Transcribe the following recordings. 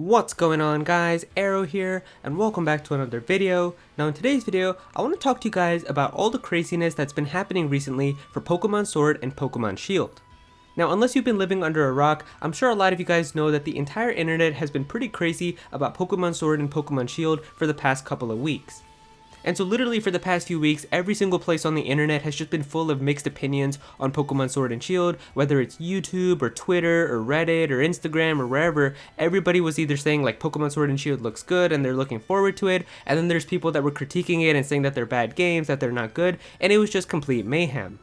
What's going on guys, Aero here, and welcome back to another video. Now in today's video, I want to talk to you guys about all the craziness that's been happening recently for Pokémon Sword and Pokémon Shield. Now unless you've been living under a rock, I'm sure a lot of you guys know that the entire internet has been pretty crazy about Pokémon Sword and Pokémon Shield for the past couple of weeks. And so literally for the past few weeks, every single place on the internet has just been full of mixed opinions on Pokemon Sword and Shield, whether it's YouTube or Twitter or Reddit or Instagram or wherever. Everybody was either saying like Pokemon Sword and Shield looks good and they're looking forward to it, and then there's people that were critiquing it and saying that they're bad games, that they're not good, and it was just complete mayhem.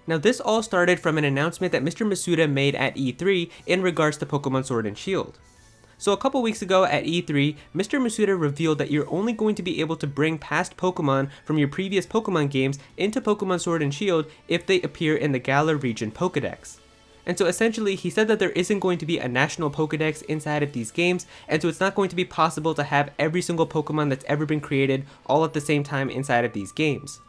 Now this all started from an announcement that Mr. Masuda made at E3 in regards to Pokemon Sword and Shield. So a couple weeks ago at E3, Mr. Masuda revealed that you're only going to be able to bring past Pokemon from your previous Pokemon games into Pokemon Sword and Shield if they appear in the Galar region Pokedex. And so essentially he said that there isn't going to be a national Pokedex inside of these games, and so it's not going to be possible to have every single Pokemon that's ever been created all at the same time inside of these games.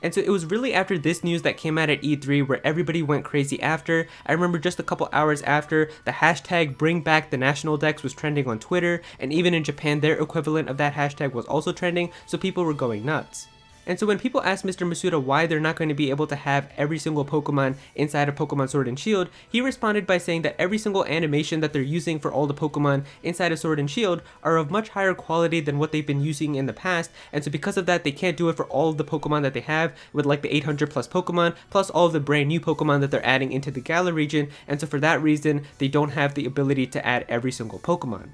And so it was really after this news that came out at E3 where everybody went crazy after. I remember just a couple hours after, the hashtag bring back the National Dex was trending on Twitter, and even in Japan their equivalent of that hashtag was also trending, so people were going nuts. And so when people asked Mr. Masuda why they're not going to be able to have every single Pokemon inside of Pokemon Sword and Shield, he responded by saying that every single animation that they're using for all the Pokemon inside of Sword and Shield are of much higher quality than what they've been using in the past, and so because of that they can't do it for all of the Pokemon that they have with like the 800 plus Pokemon, plus all of the brand new Pokemon that they're adding into the Galar region, and so for that reason they don't have the ability to add every single Pokemon.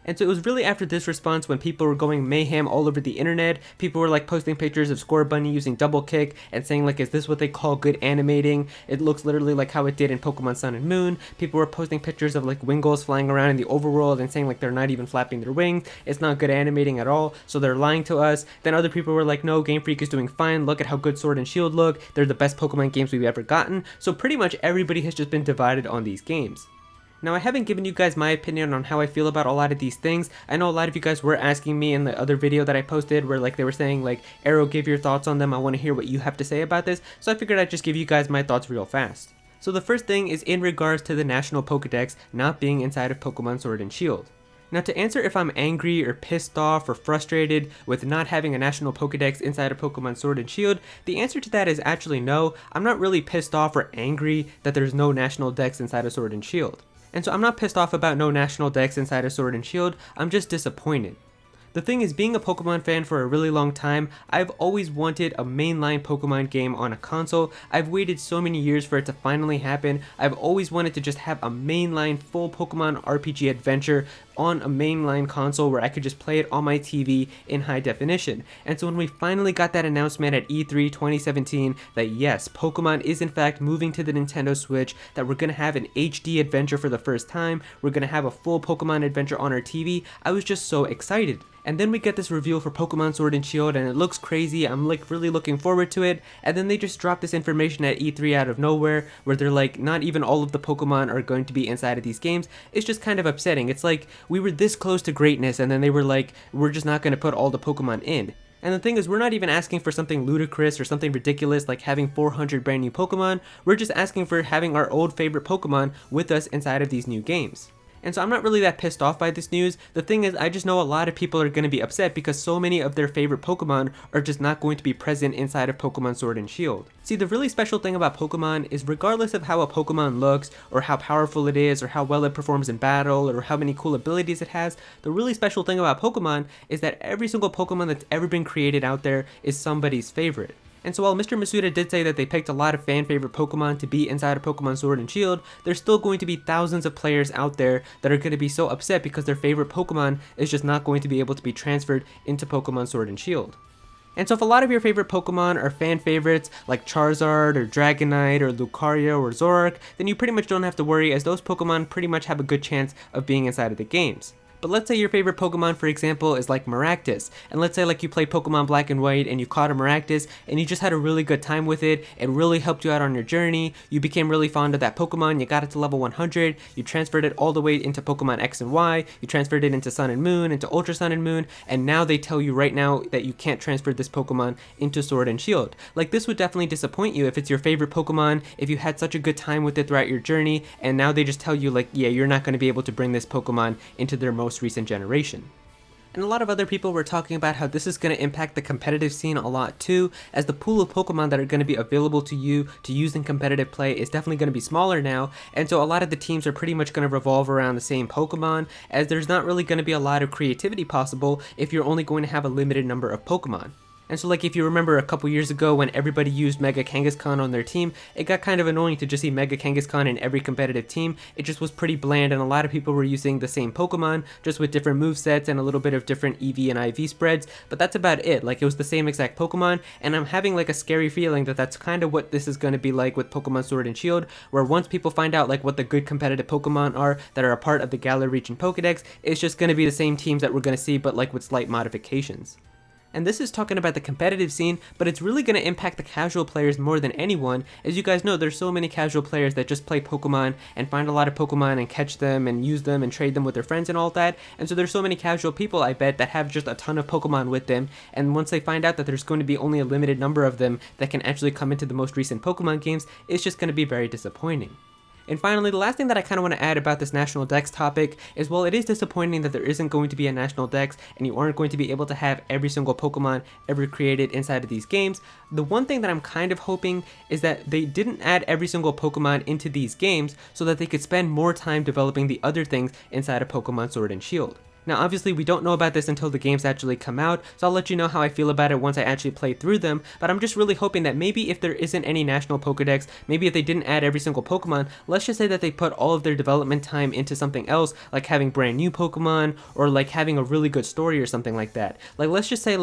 And so it was really after this response when people were going mayhem all over the internet. People were like posting pictures of Scorbunny using double kick and saying like, is this what they call good animating? It looks literally like how it did in Pokemon Sun and Moon. People were posting pictures of like Wingulls flying around in the overworld and saying like they're not even flapping their wings. It's not good animating at all, so they're lying to us. Then other people were like, no, GameFreak is doing fine. Look at how good Sword and Shield look. They're the best Pokemon games we've ever gotten. So pretty much everybody has just been divided on these games. Now I haven't given you guys my opinion on how I feel about a lot of these things. I know a lot of you guys were asking me in the other video that I posted where like they were saying like, Aero, give your thoughts on them, I want to hear what you have to say about this, so I figured I'd just give you guys my thoughts real fast. So the first thing is in regards to the National Pokedex not being inside of Pokemon Sword and Shield. Now to answer if I'm angry or pissed off or frustrated with not having a National Pokedex inside of Pokemon Sword and Shield, the answer to that is actually no. I'm not really pissed off or angry that there's no National Dex inside of Sword and Shield. And so I'm not pissed off about no National Dex inside of Sword and Shield, I'm just disappointed. The thing is, being a Pokemon fan for a really long time, I've always wanted a mainline Pokemon game on a console. I've waited so many years for it to finally happen. I've always wanted to just have a mainline full Pokemon RPG adventure on a mainline console where I could just play it on my TV in high definition. And so when we finally got that announcement at E3 2017 that yes, Pokemon is in fact moving to the Nintendo Switch, that we're going to have an HD adventure for the first time, we're going to have a full Pokemon adventure on our TV, I was just so excited. And then we get this reveal for Pokemon Sword and Shield and it looks crazy, I'm like really looking forward to it, and then they just drop this information at E3 out of nowhere where they're like, not even all of the Pokemon are going to be inside of these games. It's just kind of upsetting. It's like, we were this close to greatness and then they were like, we're just not going to put all the Pokemon in. And the thing is, we're not even asking for something ludicrous or something ridiculous like having 400 brand new Pokemon, we're just asking for having our old favorite Pokemon with us inside of these new games. And so I'm not really that pissed off by this news. The thing is, I just know a lot of people are going to be upset because so many of their favorite Pokemon are just not going to be present inside of Pokemon Sword and Shield. See, the really special thing about Pokemon is regardless of how a Pokemon looks, or how powerful it is, or how well it performs in battle, or how many cool abilities it has, the really special thing about Pokemon is that every single Pokemon that's ever been created out there is somebody's favorite. And so while Mr. Masuda did say that they picked a lot of fan favorite Pokemon to be inside of Pokemon Sword and Shield, there's still going to be thousands of players out there that are going to be so upset because their favorite Pokemon is just not going to be able to be transferred into Pokemon Sword and Shield. And so if a lot of your favorite Pokemon are fan favorites like Charizard or Dragonite or Lucario or Zoroark, then you pretty much don't have to worry as those Pokemon pretty much have a good chance of being inside of the games. But let's say your favorite Pokemon, for example, is like Maractus, and let's say like you played Pokemon Black and White and you caught a Maractus and you just had a really good time with it, it really helped you out on your journey, you became really fond of that Pokemon, you got it to level 100, you transferred it all the way into Pokemon X and Y, you transferred it into Sun and Moon, into Ultra Sun and Moon, and now they tell you right now that you can't transfer this Pokemon into Sword and Shield. Like, this would definitely disappoint you if it's your favorite Pokemon, if you had such a good time with it throughout your journey, and now they just tell you like, yeah, you're not going to be able to bring this Pokemon into their most most recent generation. And a lot of other people were talking about how this is going to impact the competitive scene a lot too, as the pool of Pokemon that are going to be available to you to use in competitive play is definitely going to be smaller now, and so a lot of the teams are pretty much going to revolve around the same Pokemon, as there's not really going to be a lot of creativity possible if you're only going to have a limited number of Pokemon. And so like if you remember a couple years ago when everybody used Mega Kangaskhan on their team, it got kind of annoying to just see Mega Kangaskhan in every competitive team. It just was pretty bland and a lot of people were using the same Pokemon, just with different movesets and a little bit of different EV and IV spreads, but that's about it. Like it was the same exact Pokemon, and I'm having like a scary feeling that that's kind of what this is going to be like with Pokemon Sword and Shield, where once people find out like what the good competitive Pokemon are that are a part of the Galar Region Pokedex, it's just going to be the same teams that we're going to see, but like with slight modifications. And this is talking about the competitive scene, but it's really going to impact the casual players more than anyone. As you guys know, there's so many casual players that just play Pokemon and find a lot of Pokemon and catch them and use them and trade them with their friends and all that. And so there's so many casual people, I bet, that have just a ton of Pokemon with them, and once they find out that there's going to be only a limited number of them that can actually come into the most recent Pokemon games, it's just going to be very disappointing. And finally, the last thing that I kind of want to add about this National Dex topic is, while it is disappointing that there isn't going to be a National Dex and you aren't going to be able to have every single Pokemon ever created inside of these games, the one thing that I'm kind of hoping is that they didn't add every single Pokemon into these games so that they could spend more time developing the other things inside of Pokemon Sword and Shield. Now obviously we don't know about this until the games actually come out, so I'll let you know how I feel about it once I actually play through them, but I'm just really hoping that maybe if there isn't any National Pokedex, maybe if they didn't add every single Pokemon, let's just say that they put all of their development time into something else, like having brand new Pokemon, or like having a really good story or something like that. Like let's just say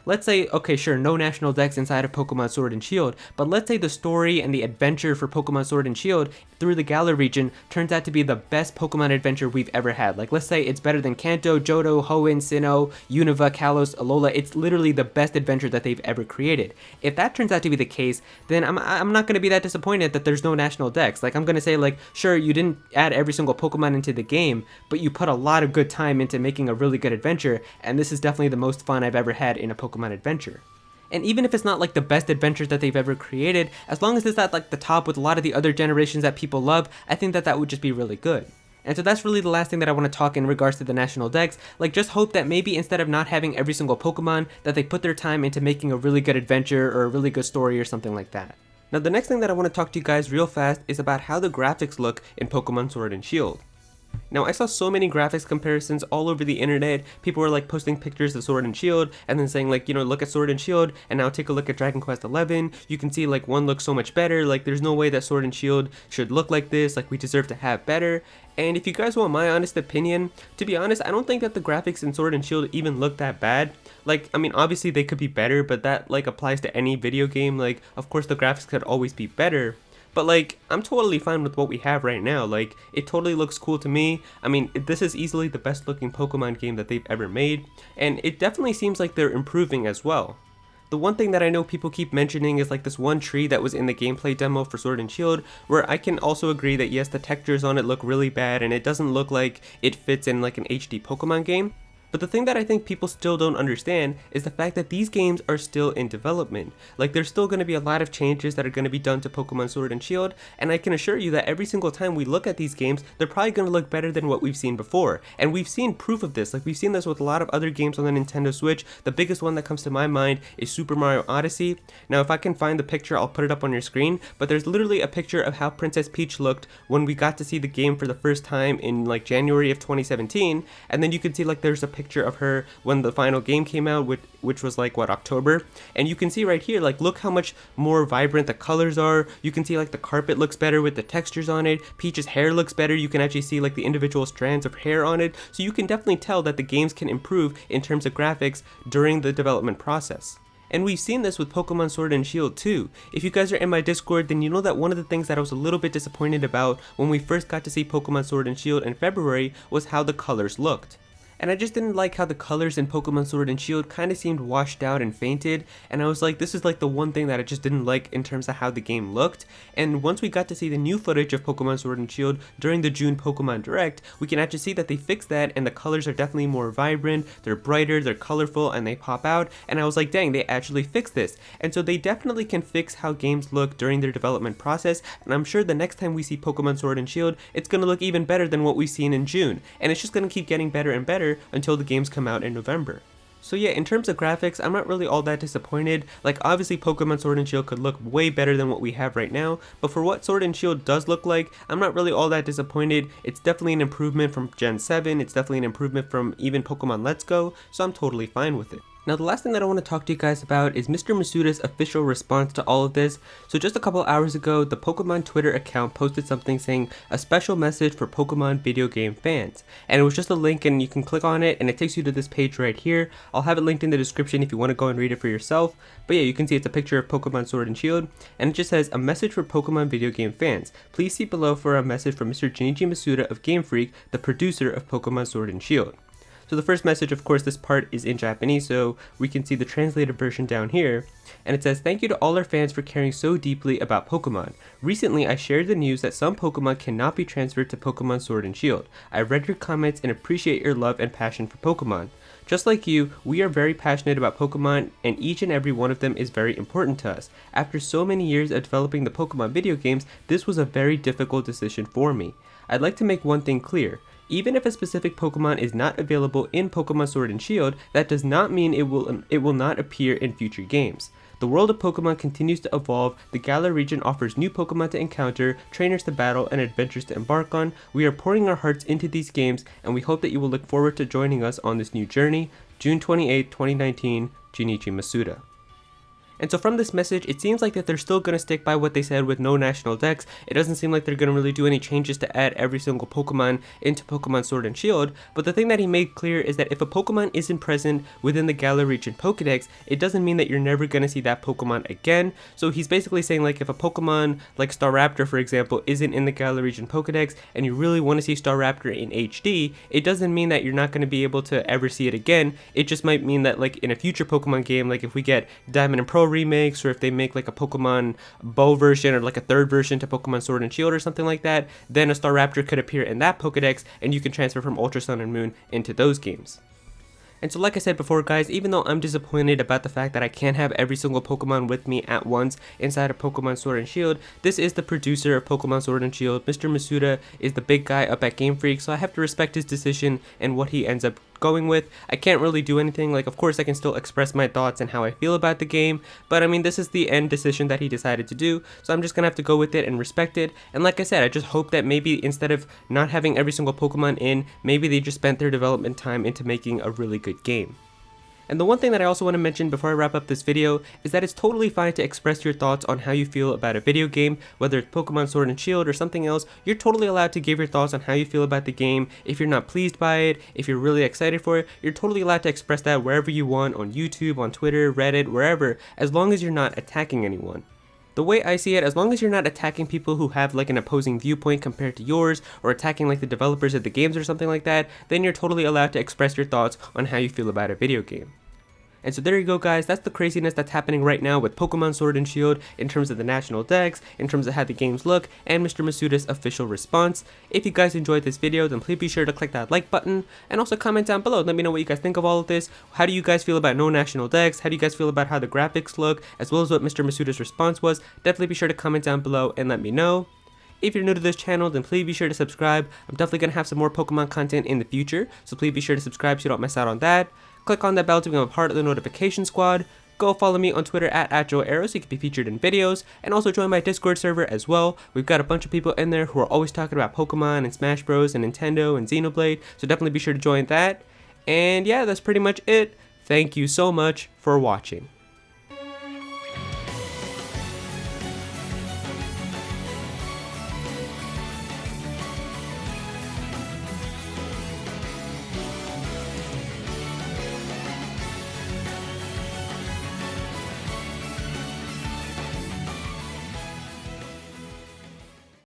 let's say, okay sure, no National Dex inside of Pokemon Sword and Shield, but let's say the story and the adventure for Pokemon Sword and Shield through the Galar region turns out to be the best Pokemon adventure we've ever had. Like let's say it's better than Kanto, Johto, Hoenn, Sinnoh, Unova, Kalos, Alola. It's literally the best adventure that they've ever created. If that turns out to be the case, then I'm not going to be that disappointed that there's no National Dex. Like I'm going to say like, sure, you didn't add every single Pokemon into the game, but you put a lot of good time into making a really good adventure, and this is definitely the most fun I've ever had in a Pokemon adventure. And even if it's not like the best adventures that they've ever created, as long as it's at like the top with a lot of the other generations that people love, I think that that would just be really good. And so that's really the last thing that I want to talk in regards to the National Dex. Like just hope that maybe instead of not having every single Pokemon, that they put their time into making a really good adventure or a really good story or something like that. Now the next thing that I want to talk to you guys real fast is about how the graphics look in Pokemon Sword and Shield. Now I saw so many graphics comparisons all over the internet. People were like posting pictures of Sword and Shield and then saying like, you know, look at Sword and Shield and now take a look at Dragon Quest XI. You can see like one looks so much better. Like there's no way that Sword and Shield should look like this. Like we deserve to have better. And if you guys want my honest opinion, to be honest, I don't think that the graphics in Sword and Shield even look that bad. Like, I mean, obviously they could be better, but that like applies to any video game. Like, of course the graphics could always be better. But like, I'm totally fine with what we have right now. Like, it totally looks cool to me. I mean, this is easily the best looking Pokemon game that they've ever made. And it definitely seems like they're improving as well. The one thing that I know people keep mentioning is like this one tree that was in the gameplay demo for Sword and Shield, where I can also agree that yes, the textures on it look really bad and it doesn't look like it fits in like an HD Pokemon game. But the thing that I think people still don't understand is the fact that these games are still in development. Like there's still going to be a lot of changes that are going to be done to Pokemon Sword and Shield, and I can assure you that every single time we look at these games, they're probably going to look better than what we've seen before. And we've seen proof of this. Like we've seen this with a lot of other games on the Nintendo Switch. The biggest one that comes to my mind is Super Mario Odyssey. Now if I can find the picture, I'll put it up on your screen, but there's literally a picture of how Princess Peach looked when we got to see the game for the first time in like January of 2017, and then you can see like there's a picture of her when the final game came out, which was like what, October, and you can see right here, like look how much more vibrant the colors are. You can see like the carpet looks better with the textures on it. Peach's hair looks better. You can actually see like the individual strands of hair on it, so you can definitely tell that the games can improve in terms of graphics during the development process. And we've seen this with Pokemon Sword and Shield too. If you guys are in my Discord, then you know that one of the things that I was a little bit disappointed about when we first got to see Pokemon Sword and Shield in February was how the colors looked. and I just didn't like how the colors in Pokemon Sword and Shield kind of seemed washed out and fainted, and I was like, this is like the one thing that I just didn't like in terms of how the game looked. And once we got to see the new footage of Pokemon Sword and Shield during the June Pokemon Direct, we can actually see that they fixed that, and the colors are definitely more vibrant, they're brighter, they're colorful, and they pop out, and I was like, dang, they actually fixed this. And so they definitely can fix how games look during their development process, and I'm sure the next time we see Pokemon Sword and Shield, it's going to look even better than what we've seen in June, and it's just going to keep getting better and better until the games come out in November. So yeah, in terms of graphics, I'm not really all that disappointed. Like, obviously Pokemon Sword and Shield could look way better than what we have right now, but for what Sword and Shield does look like, I'm not really all that disappointed. It's definitely an improvement from Gen 7, it's definitely an improvement from even Pokemon Let's Go, so I'm totally fine with it. Now, the last thing that I want to talk to you guys about is Mr. Masuda's official response to all of this. So just a couple hours ago, the Pokemon Twitter account posted something saying a special message for Pokemon video game fans. And it was just a link, and you can click on it and it takes you to this page right here. I'll have it linked in the description if you want to go and read it for yourself. But yeah, you can see it's a picture of Pokemon Sword and Shield, and it just says a message for Pokemon video game fans. Please see below for a message from Mr. Junichi Masuda of GameFreak, the producer of Pokemon Sword and Shield. So the first message, of course, this part is in Japanese, so we can see the translated version down here. And it says, "Thank you to all our fans for caring so deeply about Pokemon. Recently, I shared the news that some Pokemon cannot be transferred to Pokemon Sword and Shield. I read your comments and appreciate your love and passion for Pokemon. Just like you, we are very passionate about Pokemon, and each and every one of them is very important to us. After so many years of developing the Pokemon video games, this was a very difficult decision for me. I'd like to make one thing clear. Even if a specific Pokemon is not available in Pokemon Sword and Shield, that does not mean it will not appear in future games. The world of Pokemon continues to evolve, the Galar region offers new Pokemon to encounter, trainers to battle, and adventures to embark on. We are pouring our hearts into these games, and we hope that you will look forward to joining us on this new journey. June 28, 2019, Junichi Masuda." And so from this message, it seems like that they're still going to stick by what they said with no National Dex. It doesn't seem like they're going to really do any changes to add every single Pokemon into Pokemon Sword and Shield, but the thing that he made clear is that if a Pokemon isn't present within the Galar region Pokedex, it doesn't mean that you're never going to see that Pokemon again. So he's basically saying, like, if a Pokemon like Staraptor, for example, isn't in the Galar region Pokedex, and you really want to see Staraptor in HD, it doesn't mean that you're not going to be able to ever see it again. It just might mean that, like, in a future Pokemon game, like if we get Diamond and Pearl remakes, or if they make like a Pokemon Bow version or like a third version to Pokemon Sword and Shield or something like that, then a Staraptor could appear in that Pokedex, and you can transfer from Ultra Sun and Moon into those games. And so like I said before, guys, even though I'm disappointed about the fact that I can't have every single Pokemon with me at once inside of Pokemon Sword and Shield, this is the producer of Pokemon Sword and Shield. Mr. Masuda is the big guy up at GameFreak, so I have to respect his decision and what he ends up going with. I can't really do anything. Like, of course I can still express my thoughts and how I feel about the game, but I mean, this is the end decision that he decided to do, so I'm just gonna have to go with it and respect it. And like I said, I just hope that maybe instead of not having every single Pokemon in, maybe they just spent their development time into making a really good game. And the one thing that I also want to mention before I wrap up this video is that it's totally fine to express your thoughts on how you feel about a video game, whether it's Pokemon Sword and Shield or something else. You're totally allowed to give your thoughts on how you feel about the game. If you're not pleased by it, if you're really excited for it, you're totally allowed to express that wherever you want, on YouTube, on Twitter, Reddit, wherever, as long as you're not attacking anyone. The way I see it, as long as you're not attacking people who have like an opposing viewpoint compared to yours, or attacking like the developers of the games or something like that, then you're totally allowed to express your thoughts on how you feel about a video game. And so there you go, guys, that's the craziness that's happening right now with Pokemon Sword and Shield in terms of the National Dex, in terms of how the games look, and Mr. Masuda's official response. If you guys enjoyed this video, then please be sure to click that like button, and also comment down below. Let me know what you guys think of all of this. How do you guys feel about no National Dex? How do you guys feel about how the graphics look, as well as what Mr. Masuda's response was? Definitely be sure to comment down below and let me know. If you're new to this channel, then please be sure to subscribe. I'm definitely going to have some more Pokemon content in the future, so please be sure to subscribe so you don't miss out on that. Click on that bell to become a part of the notification squad. Go follow me on Twitter at Aero so you can be featured in videos, and also join my Discord server as well. We've got a bunch of people in there who are always talking about Pokemon and Smash Bros and Nintendo and Xenoblade, so definitely be sure to join that. And yeah, that's pretty much it. Thank you so much for watching.